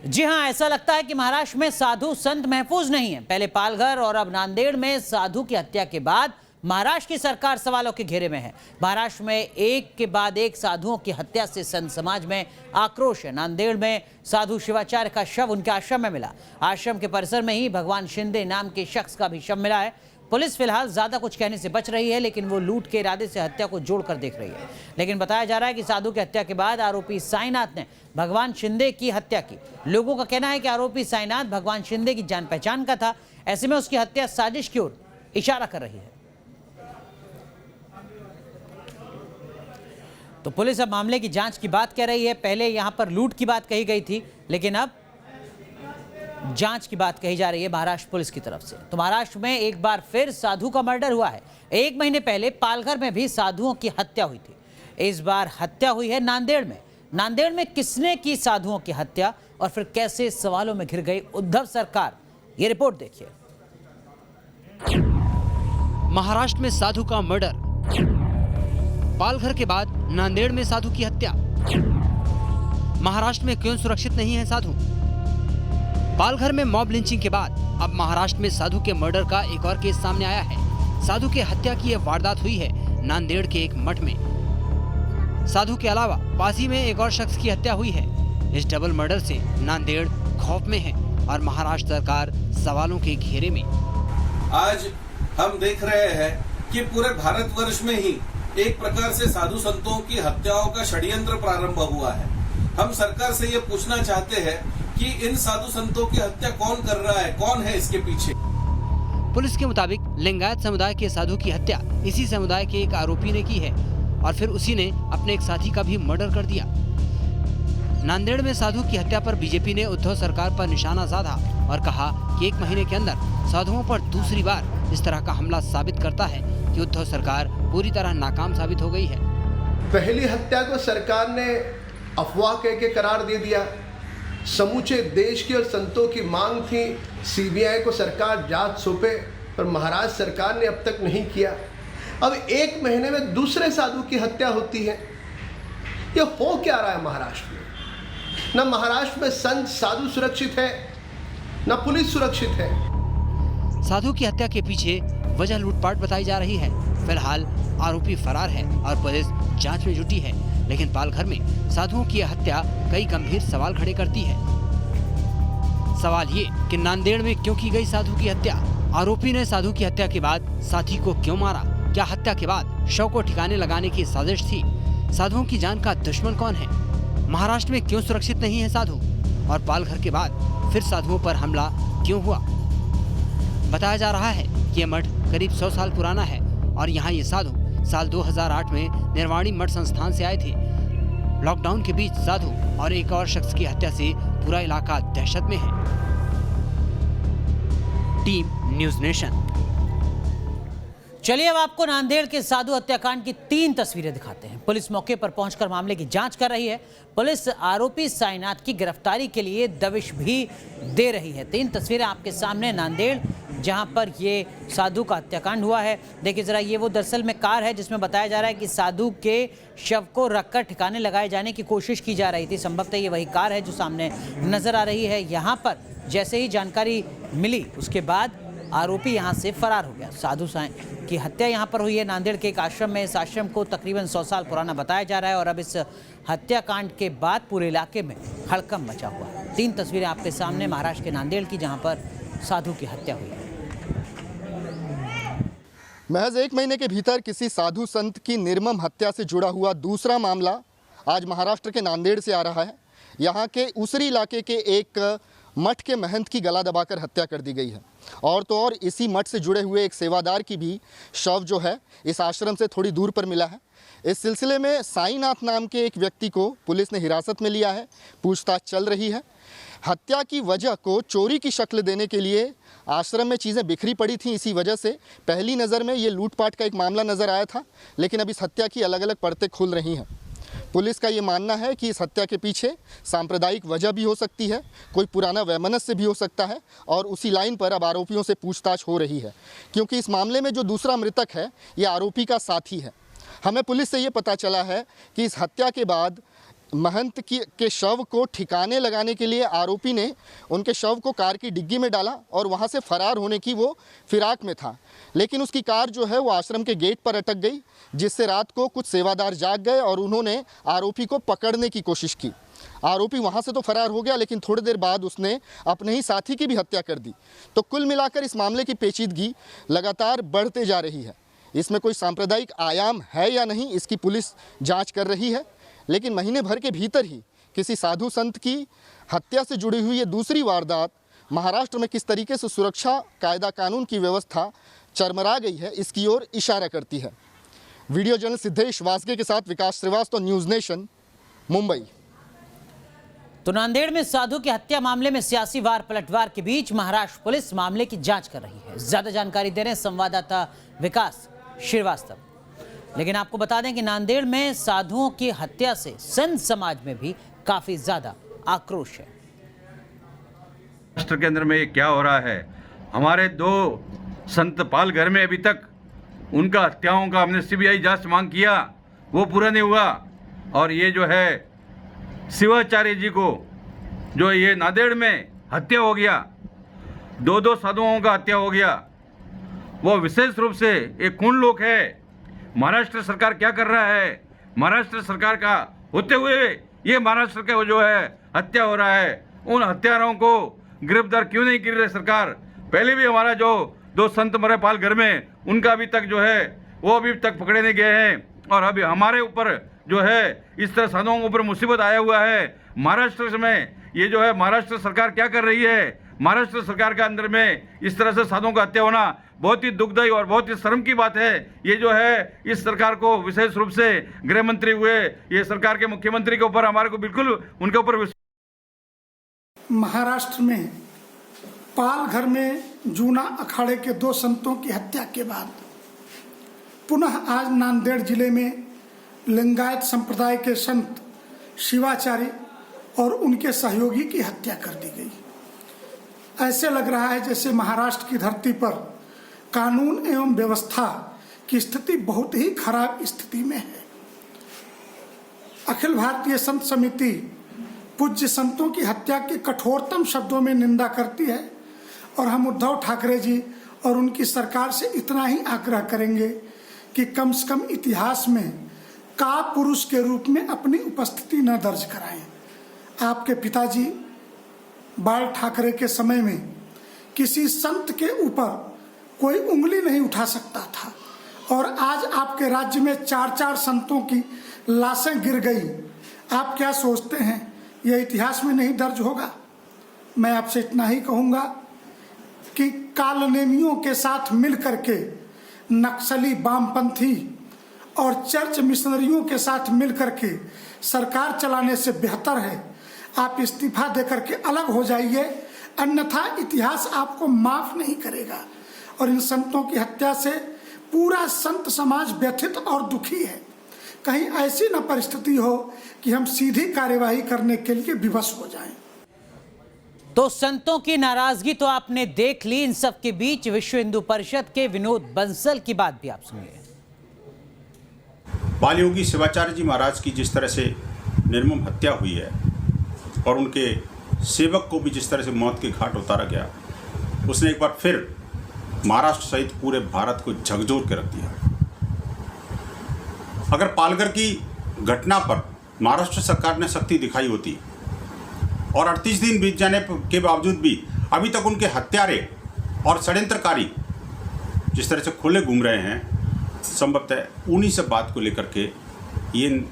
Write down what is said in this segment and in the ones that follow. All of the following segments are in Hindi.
जी हां, ऐसा लगता है कि महाराष्ट्र में साधु संत महफूज नहीं है। पहले पालघर और अब नांदेड़ में साधु की हत्या के बाद महाराष्ट्र की सरकार सवालों के घेरे में है। महाराष्ट्र में एक के बाद एक साधुओं की हत्या से संत समाज में आक्रोश है। नांदेड़ में साधु शिवाचार्य का शव उनके आश्रम में मिला। आश्रम के परिसर में ही भगवान शिंदे नाम के शख्स का भी शव मिला है। पुलिस फिलहाल ज्यादा कुछ कहने से बच रही है, लेकिन वो लूट के इरादे से हत्या को जोड़कर देख रही है। लेकिन बताया जा रहा है कि साधु की हत्या के बाद आरोपी साईनाथ ने भगवान शिंदे की हत्या की। लोगों का कहना है कि आरोपी साईनाथ भगवान शिंदे की जान पहचान का था। ऐसे में उसकी हत्या साजिश की ओर इशारा कर रही है। तो पुलिस अब मामले की जांच की बात कह रही है। पहले यहां पर लूट की बात कही गई थी, लेकिन अब जांच की बात कही जा रही है महाराष्ट्र पुलिस की तरफ से। तो महाराष्ट्र में एक बार फिर साधु का मर्डर हुआ है। एक महीने पहले पालघर में भी साधुओं की हत्या हुई थी। इस बार हत्या हुई है नांदेड़ में। नांदेड़ में किसने की साधुओं की हत्या और फिर कैसे सवालों में घिर गई उद्धव सरकार, ये रिपोर्ट देखिए। महाराष्ट्र में साधु का मर्डर, पालघर के बाद नांदेड़ में साधु की हत्या। महाराष्ट्र में क्यों सुरक्षित नहीं है साधु? पालघर में मॉब लिंचिंग के बाद अब महाराष्ट्र में साधु के मर्डर का एक और केस सामने आया है। साधु के हत्या की यह वारदात हुई है नांदेड़ के एक मठ में। साधु के अलावा पासी में एक और शख्स की हत्या हुई है। इस डबल मर्डर से नांदेड़ खौफ में है और महाराष्ट्र सरकार सवालों के घेरे में। आज हम देख रहे हैं कि पूरे भारतवर्ष में ही एक प्रकार से साधु संतों की हत्याओं का षड्यंत्र प्रारंभ हुआ है। हम सरकार से ये पूछना चाहते हैं कि इन साधु संतों की हत्या कौन कर रहा है, कौन है इसके पीछे। पुलिस के मुताबिक लिंगायत समुदाय के साधु की हत्या इसी समुदाय के एक आरोपी ने की है और फिर उसी ने अपने एक साथी का भी मर्डर कर दिया। नांदेड़ में साधु की हत्या पर बीजेपी ने उद्धव सरकार पर निशाना साधा और कहा कि एक महीने के अंदर साधुओं पर दूसरी बार इस तरह का हमला साबित करता है कि उद्धव सरकार पूरी तरह नाकाम साबित हो गई है। पहली हत्या को सरकार ने अफवाह कह के करार दे दिया। समूचे देश की और संतों की मांग थी सीबीआई को सरकार जांच सौंपे, पर महाराष्ट्र सरकार ने अब तक नहीं किया। अब एक महीने में दूसरे साधु की हत्या होती है। ये हो क्या रहा है महाराष्ट्र में? न महाराष्ट्र में संत साधु सुरक्षित है, न पुलिस सुरक्षित है। साधु की हत्या के पीछे वजह लूटपाट बताई जा रही है। फिलहाल आरोपी फरार है और पुलिस जांच में जुटी है, लेकिन पालघर में साधुओं की हत्या कई गंभीर सवाल खड़े करती है। सवाल ये कि नांदेड़ में क्यों की गई साधु की हत्या? आरोपी ने साधु की हत्या के बाद साथी को क्यों मारा? क्या हत्या के बाद शव को ठिकाने लगाने की साजिश थी? साधुओं की जान का दुश्मन कौन है? महाराष्ट्र में क्यों सुरक्षित नहीं है साधु? और पालघर के बाद फिर साधुओं पर हमला क्यों हुआ? बताया जा रहा है कि यह मठ करीब 100 साल पुराना है और यहाँ ये साधु साल 2008 में निर्वाणी मठ संस्थान से आए थे। लॉकडाउन के बीच साधु और एक और शख्स की हत्या से पूरा इलाका दहशत में है। Team news nation. चलिए अब आपको नांदेड़ के साधु हत्याकांड की 3 तस्वीरें दिखाते हैं। पुलिस मौके पर पहुंचकर मामले की जांच कर रही है। पुलिस आरोपी साईनाथ की गिरफ्तारी के लिए दबिश भी दे रही है। 3 तस्वीरें आपके सामने नांदेड़, जहां पर ये साधु का हत्याकांड हुआ है। देखिए जरा, ये वो दरअसल में कार है जिसमें बताया जा रहा है कि साधु के शव को रखकर ठिकाने लगाए जाने की कोशिश की जा रही थी। संभवतः ये वही कार है जो सामने नजर आ रही है। यहाँ पर जैसे ही जानकारी मिली उसके बाद आरोपी यहाँ से फरार हो गया। साधु की हत्या यहाँ पर हुई है नांदेड़ के एक आश्रम में। इस आश्रम को तकरीबन 100 साल पुराना बताया जा रहा है और अब इस हत्याकांड के बाद पूरे इलाके में हड़कंप मचा हुआ है। 3 तस्वीरें आपके सामने महाराष्ट्र के नांदेड़ की, जहाँ पर साधु की हत्या हुई है। महज एक महीने के भीतर किसी साधु संत की निर्मम हत्या से जुड़ा हुआ दूसरा मामला आज महाराष्ट्र के नांदेड़ से आ रहा है। यहाँ के उसरी इलाके के एक मठ के महंत की गला दबाकर हत्या कर दी गई है और तो और इसी मठ से जुड़े हुए एक सेवादार की भी शव जो है इस आश्रम से थोड़ी दूर पर मिला है। इस सिलसिले में साईनाथ नाम के एक व्यक्ति को पुलिस ने हिरासत में लिया है। पूछताछ चल रही है। हत्या की वजह को चोरी की शक्ल देने के लिए आश्रम में चीज़ें बिखरी पड़ी थी। इसी वजह से पहली नज़र में ये लूटपाट का एक मामला नज़र आया था, लेकिन अब इस हत्या की अलग अलग परतें खुल रही हैं। पुलिस का ये मानना है कि इस हत्या के पीछे सांप्रदायिक वजह भी हो सकती है, कोई पुराना वैमनस्य भी हो सकता है और उसी लाइन पर अब आरोपियों से पूछताछ हो रही है, क्योंकि इस मामले में जो दूसरा मृतक है ये आरोपी का साथी है। हमें पुलिस से ये पता चला है कि इस हत्या के बाद महंत के शव को ठिकाने लगाने के लिए आरोपी ने उनके शव को कार की डिग्गी में डाला और वहां से फरार होने की वो फिराक में था। लेकिन उसकी कार जो है वो आश्रम के गेट पर अटक गई, जिससे रात को कुछ सेवादार जाग गए और उन्होंने आरोपी को पकड़ने की कोशिश की। आरोपी वहां से तो फरार हो गया, लेकिन थोड़ी देर बाद उसने अपने ही साथी की भी हत्या कर दी। तो कुल मिलाकर इस मामले की पेचीदगी लगातार बढ़ते जा रही है। इसमें कोई सांप्रदायिक आयाम है या नहीं, इसकी पुलिस जांच कर रही है। लेकिन महीने भर के भीतर ही किसी साधु संत की हत्या से जुड़ी हुई ये दूसरी वारदात महाराष्ट्र में किस तरीके से सुरक्षा कायदा कानून की व्यवस्था चरमरा गई है, इसकी ओर इशारा करती है। वीडियो जर्नलिस्ट सिद्धेश वासगे के साथ विकास श्रीवास्तव, न्यूज़ नेशन, मुंबई। तो नांदेड़ में साधु की हत्या मामले में सियासी वार पलटवार के बीच महाराष्ट्र पुलिस मामले की जांच कर रही है। ज्यादा जानकारी दे रहे हैं संवाददाता विकास श्रीवास्तव। लेकिन आपको बता दें कि नांदेड़ में साधुओं की हत्या से संत समाज में भी काफी ज्यादा आक्रोश है। राष्ट्र के अंदर में ये क्या हो रहा है? हमारे 2 संत पाल घर में अभी तक उनका हत्याओं का हमने सीबीआई जांच मांग किया, वो पूरा नहीं हुआ। और ये जो है शिवाचार्य जी को जो ये नांदेड़ में हत्या हो गया, 2 साधुओं का हत्या हो गया, वो विशेष रूप से एक कौन लोग है? महाराष्ट्र सरकार क्या कर रहा है? महाराष्ट्र सरकार का होते हुए ये महाराष्ट्र का जो है हत्या हो रहा है, उन हत्यारों को गिरफ्तार क्यों नहीं कर रही सरकार? पहले भी हमारा जो 2 संत मरे पाल घर में, उनका अभी तक जो है वो अभी तक पकड़े नहीं गए हैं। और अभी हमारे ऊपर जो है इस तरह साधुओं के ऊपर मुसीबत आया हुआ है। महाराष्ट्र में ये जो है महाराष्ट्र सरकार क्या कर रही है? महाराष्ट्र सरकार के अंदर में इस तरह से साधुओं का हत्या होना बहुत ही दुखदायी और बहुत ही शर्म की बात है। ये जो है इस सरकार को, विशेष रूप से गृह मंत्री हुए ये सरकार के मुख्यमंत्री के ऊपर हमारे को बिल्कुल उनके ऊपर महाराष्ट्र में पाल घर में जूना अखाड़े के 2 संतों की हत्या के बाद पुनः आज नांदेड़ जिले में लिंगायत संप्रदाय के संत शिवाचार्य और उनके सहयोगी की हत्या कर दी गई। ऐसे लग रहा है जैसे महाराष्ट्र की धरती पर कानून एवं व्यवस्था की स्थिति बहुत ही खराब स्थिति में है। अखिल भारतीय संत समिति पूज्य संतों की हत्या की कठोरतम शब्दों में निंदा करती है और हम उद्धव ठाकरे जी और उनकी सरकार से इतना ही आग्रह करेंगे कि कम से कम इतिहास में का पुरुष के रूप में अपनी उपस्थिति न दर्ज कराएं। आपके पिताजी बाल ठाकरे के समय में किसी संत के ऊपर कोई उंगली नहीं उठा सकता था और आज आपके राज्य में 4 संतों की लाशें गिर गई। आप क्या सोचते हैं यह इतिहास में नहीं दर्ज होगा? मैं आपसे इतना ही कहूँगा कि कालनेमियों के साथ मिल करके नक्सली, वामपंथी और चर्च मिशनरियों के साथ मिल करके सरकार चलाने से बेहतर है आप इस्तीफा देकर के अलग हो जाइए, अन्यथा इतिहास आपको माफ नहीं करेगा। और इन संतों की हत्या से पूरा संत समाज व्यथित और दुखी है। कहीं ऐसी न परिस्थिति हो कि हम सीधी कार्यवाही करने के लिए विवश हो जाएं। तो संतों की नाराजगी तो आपने देख ली। इन सब के बीच विश्व हिंदू परिषद के विनोद बंसल की बात भी आप सुनिए। बाल योगी शिवाचार्य जी महाराज की जिस तरह से निर्मम हत्या हुई है और उनके सेवक को भी जिस तरह से मौत के घाट उतारा गया, उसने एक बार फिर महाराष्ट्र सहित पूरे भारत को झकझोर के रख दिया। अगर पालघर की घटना पर महाराष्ट्र सरकार ने सख्ती दिखाई होती और 38 दिन बीत जाने के बावजूद भी अभी तक उनके हत्यारे और षड्यंत्रकारी जिस तरह से खुले घूम रहे हैं, संभवतः उन्हीं सब बात को लेकर के इन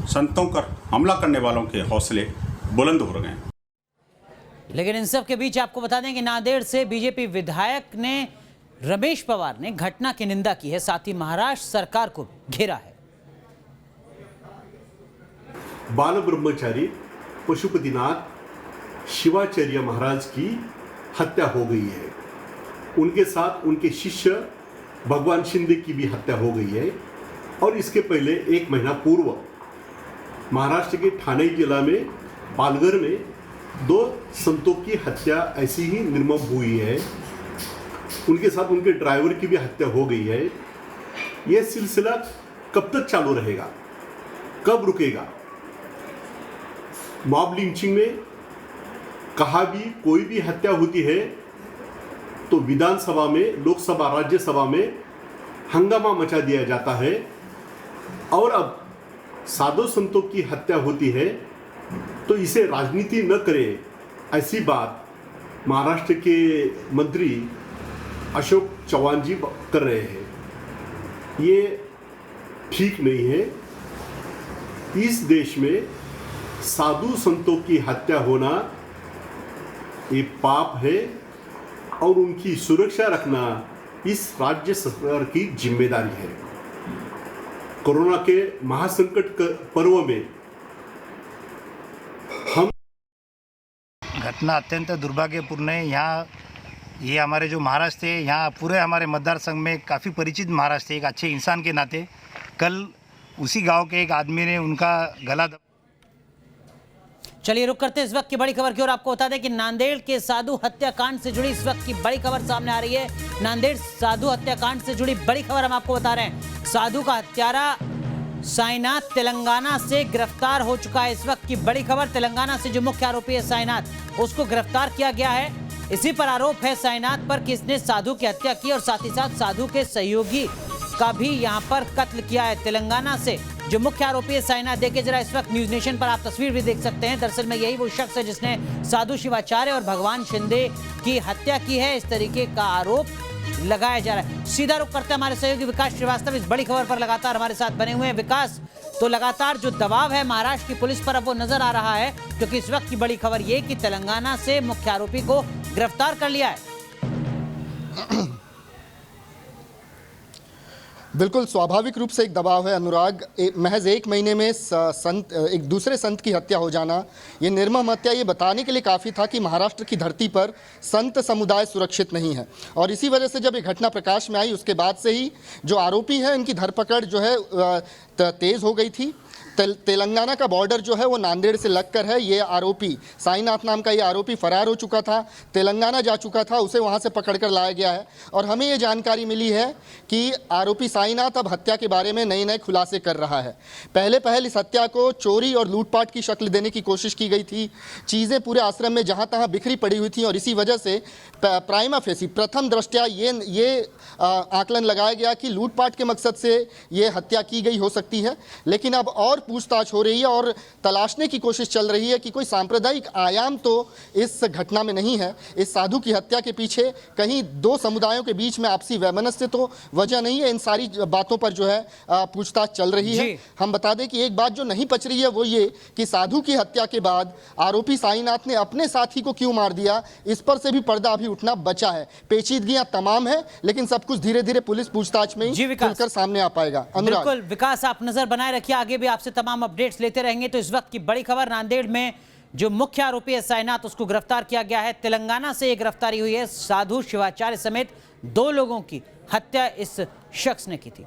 संतों पर हमला करने वालों के हौसले बुलंद हो रहे हैं। लेकिन इन सब के बीच आपको बता दें कि नांदेड़ से बीजेपी विधायक ने रमेश पवार ने घटना की निंदा की है, साथ ही महाराष्ट्र सरकार को घेरा है। बाल ब्रह्मचारी पशुपतिनाथ शिवाचार्य महाराज की हत्या हो गई है। उनके साथ उनके शिष्य भगवान शिंदे की भी हत्या हो गई है। और इसके पहले 1 महीना पूर्व महाराष्ट्र के ठाणे जिला में पालघर में 2 संतों की हत्या ऐसी ही निर्मम हुई है। उनके साथ उनके ड्राइवर की भी हत्या हो गई है। यह सिलसिला कब तक चालू रहेगा, कब रुकेगा, मॉब लिंचिंग में कहा भी कोई भी हत्या होती है तो विधानसभा में, लोकसभा, राज्यसभा में हंगामा मचा दिया जाता है, और अब साधु संतों की हत्या होती है तो इसे राजनीति न करे, ऐसी बात महाराष्ट्र के मंत्री अशोक चव्हाण जी कर रहे हैं। ये ठीक नहीं है। इस देश में साधु संतों की हत्या होना ये पाप है, और उनकी सुरक्षा रखना इस राज्य सरकार की जिम्मेदारी है। कोरोना के महासंकट पर्व में हम घटना अत्यंत दुर्भाग्यपूर्ण है। यहाँ ये हमारे जो महाराष्ट्र है, यहाँ पूरे हमारे मतदार संघ में काफ़ी परिचित महाराष्ट्र है, एक अच्छे इंसान के नाते। कल उसी गांव के एक आदमी ने उनका गला चलिए रुक करते हैं इस वक्त की बड़ी खबर की ओर। आपको बता दें कि नांदेड़ के साधु हत्याकांड से जुड़ी इस वक्त की बड़ी खबर सामने आ रही है। नांदेड़ साधु हत्याकांड से जुड़ी बड़ी खबर हम आपको बता रहे हैं। साधु का हत्यारा साईनाथ तेलंगाना से गिरफ्तार हो चुका है। इस वक्त की बड़ी खबर, तेलंगाना से जो मुख्य आरोपी है साईनाथ, उसको गिरफ्तार किया गया है। इसी पर आरोप है साईनाथ पर कि इसने साधु की हत्या की और साथ ही साथ साधु के सहयोगी का भी यहां पर कत्ल किया है। तेलंगाना से जो मुख्य आरोपी है साईनाथ, देखिए जरा इस वक्त न्यूज नेशन पर आप तस्वीर भी देख सकते हैं। दरअसल में यही वो शख्स है जिसने साधु शिवाचार्य और भगवान शिंदे की हत्या की है, इस तरीके का आरोप लगाया जा रहा है। सीधा रुख करते हैं हमारे सहयोगी विकास श्रीवास्तव इस बड़ी खबर पर लगातार हमारे साथ बने हुए हैं। विकास, तो लगातार जो दबाव है महाराष्ट्र की पुलिस पर अब वो नजर आ रहा है, क्योंकि इस वक्त की बड़ी खबर ये कि तेलंगाना से मुख्य आरोपी को गिरफ्तार कर लिया है। बिल्कुल स्वाभाविक रूप से एक दबाव है अनुराग। महज एक महीने में एक दूसरे संत की हत्या हो जाना, ये निर्मम हत्या, ये बताने के लिए काफ़ी था कि महाराष्ट्र की धरती पर संत समुदाय सुरक्षित नहीं है। और इसी वजह से जब ये घटना प्रकाश में आई उसके बाद से ही जो आरोपी है इनकी धरपकड़ जो है तेज़ हो गई थी। तेलंगाना का बॉर्डर जो है वो नांदेड़ से लगकर है। ये आरोपी साईनाथ नाम का ये आरोपी फरार हो चुका था, तेलंगाना जा चुका था, उसे वहाँ से पकड़कर लाया गया है। और हमें ये जानकारी मिली है कि आरोपी साईनाथ अब हत्या के बारे में नए नए खुलासे कर रहा है। पहले इस हत्या को चोरी और लूटपाट की शक्ल देने की कोशिश की गई थी। चीज़ें पूरे आश्रम में जहाँ तहाँ बिखरी पड़ी हुई थी और इसी वजह से प्राइमा फेसी, प्रथम दृष्टया ये आकलन लगाया गया कि लूटपाट के मकसद से ये हत्या की गई हो सकती है। लेकिन अब और पूछताछ हो रही है और तलाशने की कोशिश चल रही है कि कोई सांप्रदायिक आयाम तो इस घटना में नहीं है। इस साधु की हत्या के पीछे कहीं दो समुदायों के बीच में आपसी वैमनस्य तो वजह नहीं है। इन सारी बातों पर जो है पूछताछ चल रही है। हम बता दें कि एक बात जो नहीं पच रही है वो ये कि साधु की हत्या के बाद आरोपी साईनाथ ने अपने साथी को क्यों मार दिया, इस पर से भी पर्दा अभी उठना बचा है। पेचीदगियां तमाम है, लेकिन सब कुछ धीरे धीरे पुलिस पूछताछ में ही खुलकर सामने आ पाएगा। बिल्कुल विकास, आप नजर बनाए रखिए, आगे भी आपसे तमाम अपडेट्स लेते रहेंगे। तो इस वक्त की बड़ी खबर, नांदेड़ में जो मुख्य आरोपी है साईनाथ, उसको गिरफ्तार किया गया है। तेलंगाना से ये गिरफ्तारी हुई है। साधु शिवाचार्य समेत 2 लोगों की हत्या इस शख्स ने की थी।